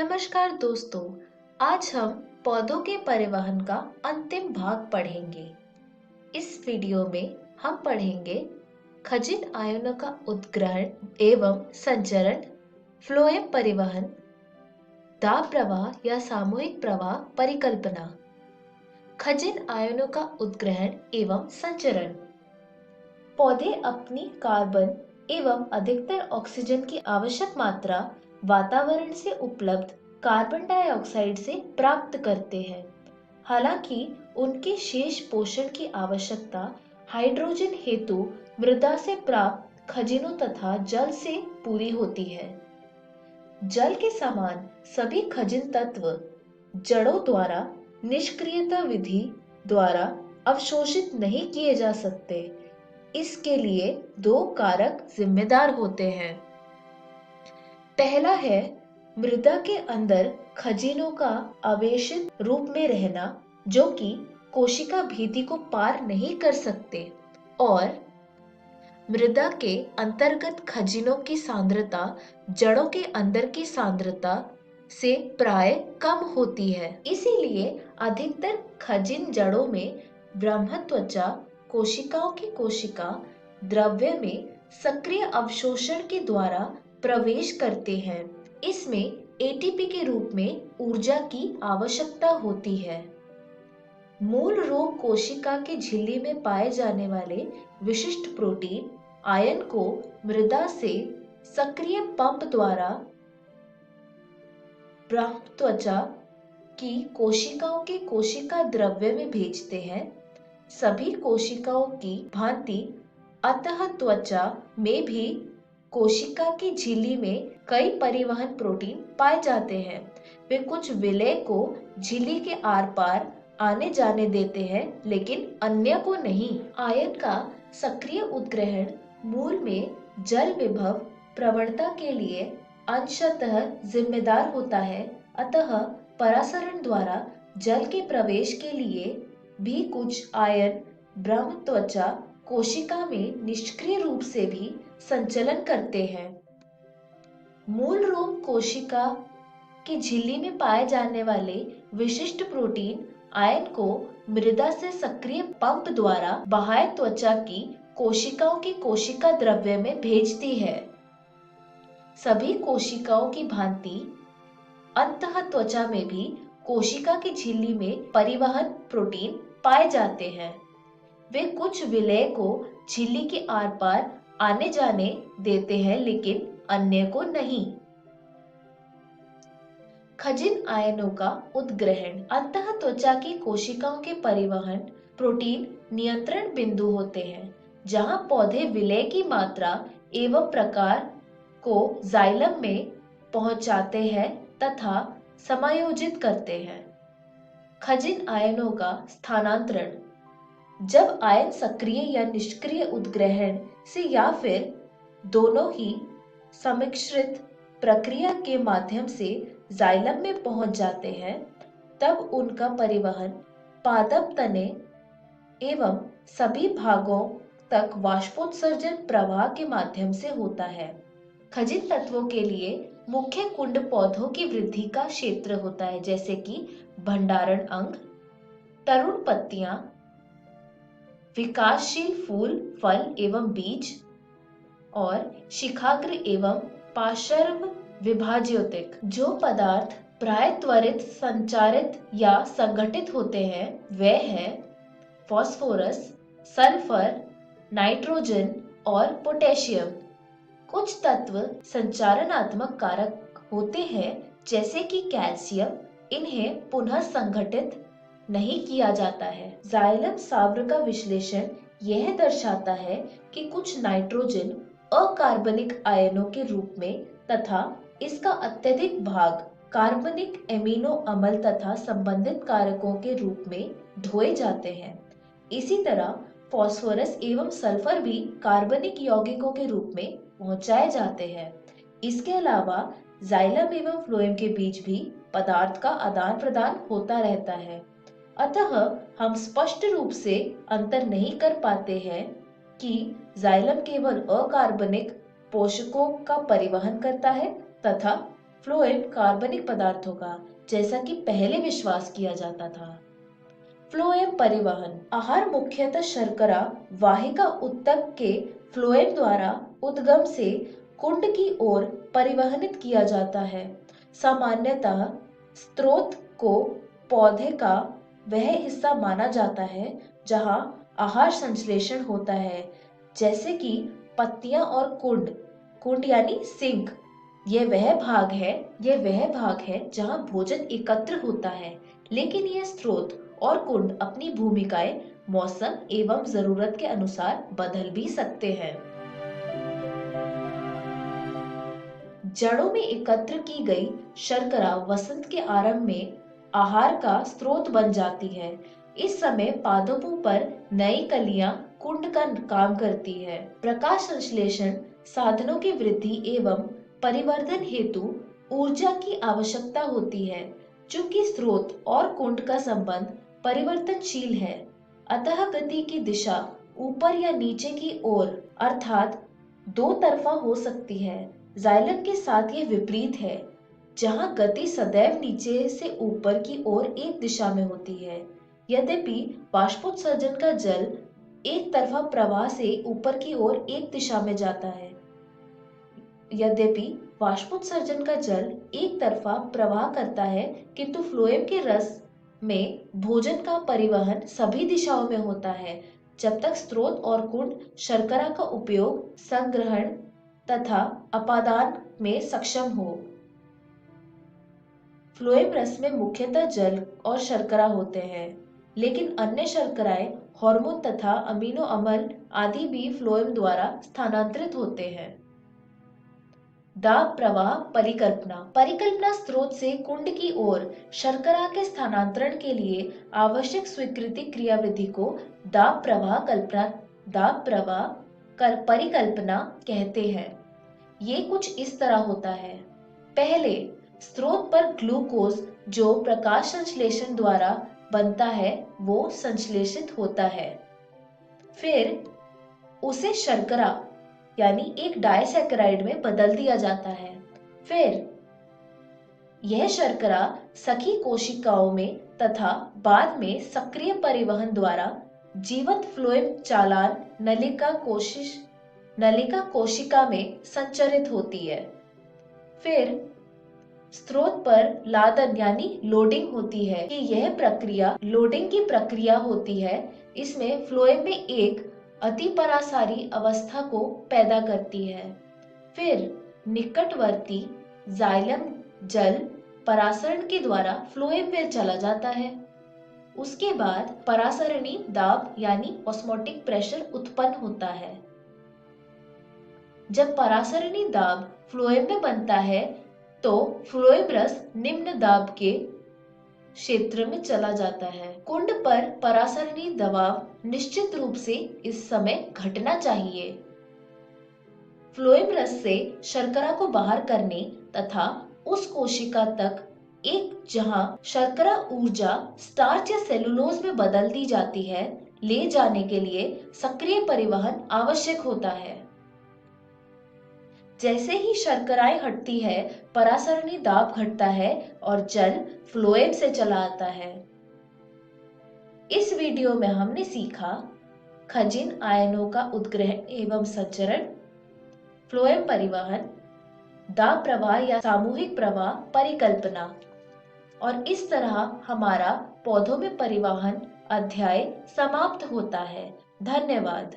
नमस्कार दोस्तों, आज हम पौधों के परिवहन का अंतिम भाग पढ़ेंगे। इस वीडियो में हम पढ़ेंगे खजिन आयनों का उद्ग्रहण एवं संचरण, फ्लोएम परिवहन, दाब प्रवाह या सामूहिक प्रवाह परिकल्पना। खजिन आयनों का उद्ग्रहण एवं संचरण। पौधे अपनी कार्बन एवं अधिकतर ऑक्सीजन की आवश्यक मात्रा वातावरण से उपलब्ध कार्बन डाइऑक्साइड से प्राप्त करते हैं। हालांकि उनके शेष पोषण की आवश्यकता हाइड्रोजन हेतु मृदा से प्राप्त खजिनों तथा जल से पूरी होती है। जल के समान सभी खजिन तत्व जड़ों द्वारा निष्क्रियता विधि द्वारा अवशोषित नहीं किए जा सकते। इसके लिए दो कारक जिम्मेदार होते हैं। पहला है मृदा के अंदर खजिनों का आवेशित रूप में रहना, जो कि कोशिका भित्ति को पार नहीं कर सकते, और मृदा के अंतर्गत खजिनों की सांद्रता जड़ों के अंदर की सांद्रता से प्राय कम होती है। इसीलिए अधिकतर खजिन जड़ों में ब्रह्मत्वचा कोशिकाओं की कोशिका द्रव्य में सक्रिय अवशोषण के द्वारा प्रवेश करते हैं। इसमें एटीपी के रूप में ऊर्जा की आवश्यकता होती है। मूल रोग कोशिका की झिल्ली में पाए जाने वाले विशिष्ट प्रोटीन आयन को मृदा से सक्रिय पंप द्वारा ब्रह्मत्वचा की कोशिकाओं के कोशिका द्रव्य में भेजते हैं। सभी कोशिकाओं की भांति अंतःत्वचा में भी कोशिका की झिल्ली में कई परिवहन प्रोटीन पाए जाते हैं। वे कुछ विलेय को झिल्ली के आर पार आने जाने देते हैं, लेकिन अन्य को नहीं। आयन का सक्रिय उद्ग्रहण मूल में जल विभव प्रवणता के लिए अंशतः जिम्मेदार होता है। अतः परासरण द्वारा जल के प्रवेश के लिए भी कुछ आयन ब्रह्मत्वचा कोशिका में निष्क्रिय रूप से भी संचलन करते हैं। मूल रोम कोशिका की झिल्ली में पाए जाने वाले विशिष्ट प्रोटीन आयन को मृदा से सक्रिय पंप द्वारा बाह्य त्वचा की कोशिकाओं की कोशिका द्रव्य में भेजती है। सभी कोशिकाओं की भांति अंतःत्वचा में भी कोशिका की झिल्ली में परिवहन प्रोटीन पाए जाते हैं। वे कुछ विलेय को झिल्ली के आर पार आने जाने देते हैं, लेकिन अन्य को नहीं। खजिन आयनों का उद्ग्रहण। अंतःत्वचा की कोशिकाओं के परिवहन प्रोटीन नियंत्रण बिंदु होते हैं, जहां पौधे विलेय की मात्रा एवं प्रकार को जाइलम में पहुंचाते हैं तथा समायोजित करते हैं। खजिन आयनों का स्थानांतरण। जब आयन सक्रिय या निष्क्रिय उद्ग्रहण से या फिर दोनों ही सम्मिश्रित प्रक्रिया के माध्यम से जाइलम में पहुंच जाते हैं, तब उनका परिवहन पादप तने एवं सभी भागों तक वाष्पोत्सर्जन प्रवाह के माध्यम से होता है। खजिन तत्वों के लिए मुख्य कुंड पौधों की वृद्धि का क्षेत्र होता है, जैसे कि भंडारण अंग, तरुण पत्तियां, विकासशील फूल, फल एवं बीज, और शिखाग्र एवं पार्श्व विभाज्योतिक। जो पदार्थ प्राय त्वरित संचारित या संगठित होते हैं वे हैं फास्फोरस, सल्फर, नाइट्रोजन और पोटेशियम। कुछ तत्व संचारणात्मक कारक होते हैं, जैसे कि कैल्शियम। इन्हें पुनः संगठित नहीं किया जाता है। जाइलम साब्र का विश्लेषण यह दर्शाता है कि कुछ नाइट्रोजन अकार्बनिक आयनों के रूप में तथा इसका अत्यधिक भाग कार्बनिक एमिनो अम्ल तथा संबंधित कारकों के रूप में धोए जाते हैं। इसी तरह फास्फोरस एवं सल्फर भी कार्बनिक यौगिकों के रूप में पहुंचाए जाते हैं। इसके अलावा जाइलम एवं फ्लोएम के बीच भी पदार्थ का आदान प्रदान होता रहता है। अतः हम स्पष्ट रूप से अंतर नहीं कर पाते हैं कि जाइलम केवल अकार्बनिक पोषकों का परिवहन करता है तथा फ्लोएम कार्बनिक पदार्थों का, जैसा कि पहले विश्वास किया जाता था। फ्लोएम परिवहन। आहार मुख्यतः शर्करा वाहिका ऊतक के फ्लोएम द्वारा उद्गम से कुंड की ओर परिवहनित किया जाता है। सामान्यतः स्रोत को पौधे का वह हिस्सा माना जाता है जहां आहार संश्लेषण होता है, जैसे कि पत्तियां और कुंड। कुंड यानी सिंक। यह वह भाग है जहां भोजन एकत्र होता है, लेकिन यह स्रोत और कुंड अपनी भूमिकाएं मौसम एवं जरूरत के अनुसार बदल भी सकते हैं। जड़ों में एकत्र की गई शर्करा वसंत के आरंभ में आहार का स्रोत बन जाती है। इस समय पादपों पर नई कलियां कुंड का काम करती है। प्रकाश संश्लेषण साधनों की वृद्धि एवं परिवर्धन हेतु ऊर्जा की आवश्यकता होती है। चूंकि स्रोत और कुंड का संबंध परिवर्तनशील है, अतः गति की दिशा ऊपर या नीचे की ओर अर्थात दो तरफा हो सकती है। जाइलम के साथ ये विपरीत है, जहां गति सदैव नीचे से ऊपर की ओर एक दिशा में होती है। यद्यपि बाष्पोत्सर्जन का जल एक तरफा प्रवाह से ऊपर की ओर एक दिशा में जाता है। यद्यपि बाष्पोत्सर्जन का जल एक तरफा प्रवाह करता है, किंतु फ्लोएम के रस में भोजन का परिवहन सभी दिशाओं में होता है, जब तक स्रोत और कुंड शर्करा का उपयोग, संग्रहण तथा अपादान में सक्षम हो। फ्लोएम रस में मुख्यतः जल और शर्करा होते हैं, लेकिन अन्य शर्कराएं, हार्मोन तथा अमीनो अम्ल आदि भी फ्लोएम द्वारा स्थानांतरित होते हैं। दाब प्रवाह परिकल्पना। परिकल्पना स्रोत से कुंड की ओर शर्करा के स्थानांतरण के लिए आवश्यक स्वीकृति क्रियाविधि को दाब प्रवाह परिकल्पना कहते हैं। ये कुछ इस तरह होता है। पहले, स्रोत पर ग्लूकोज जो प्रकाश संश्लेषण द्वारा बनता है वो संश्लेषित होता है। फिर उसे शर्करा यानी एक डाइसैकेराइड में बदल दिया जाता है। फिर यह शर्करा सखी कोशिकाओं में तथा बाद में सक्रिय परिवहन द्वारा जीवंत फ्लोएम चालान नलिका कोशिका में संचरित होती है। फिर स्रोत पर लादन यानी लोडिंग होती है कि यह प्रक्रिया लोडिंग की प्रक्रिया होती है। इसमें फ्लोएम में एक अतिपरासारी अवस्था को पैदा करती है। फिर निकटवर्ती जाइलम जल परासरण के द्वारा फ्लोएम में चला जाता है। उसके बाद परासरणी दाब यानी ऑस्मोटिक प्रेशर उत्पन्न होता है। जब परासरणी दाब फ्लोएम में बनता है तो फ्लोएम रस निम्न दाब के क्षेत्र में चला जाता है। कुंड पर परासरणी दबाव निश्चित रूप से इस समय घटना चाहिए। फ्लोएम रस से शर्करा को बाहर करने तथा उस कोशिका तक एक जहां शर्करा ऊर्जा स्टार्च या सेलुलोज में बदल दी जाती है, ले जाने के लिए सक्रिय परिवहन आवश्यक होता है। जैसे ही शर्कराएं हटती है, परासरणी दाब घटता है और जल फ्लोएम से चला आता है। इस वीडियो में हमने सीखा खजिन आयनों का उद्ग्रहण एवं संचरण, फ्लोएम परिवहन, दाब प्रवाह या सामूहिक प्रवाह परिकल्पना, और इस तरह हमारा पौधों में परिवहन अध्याय समाप्त होता है। धन्यवाद।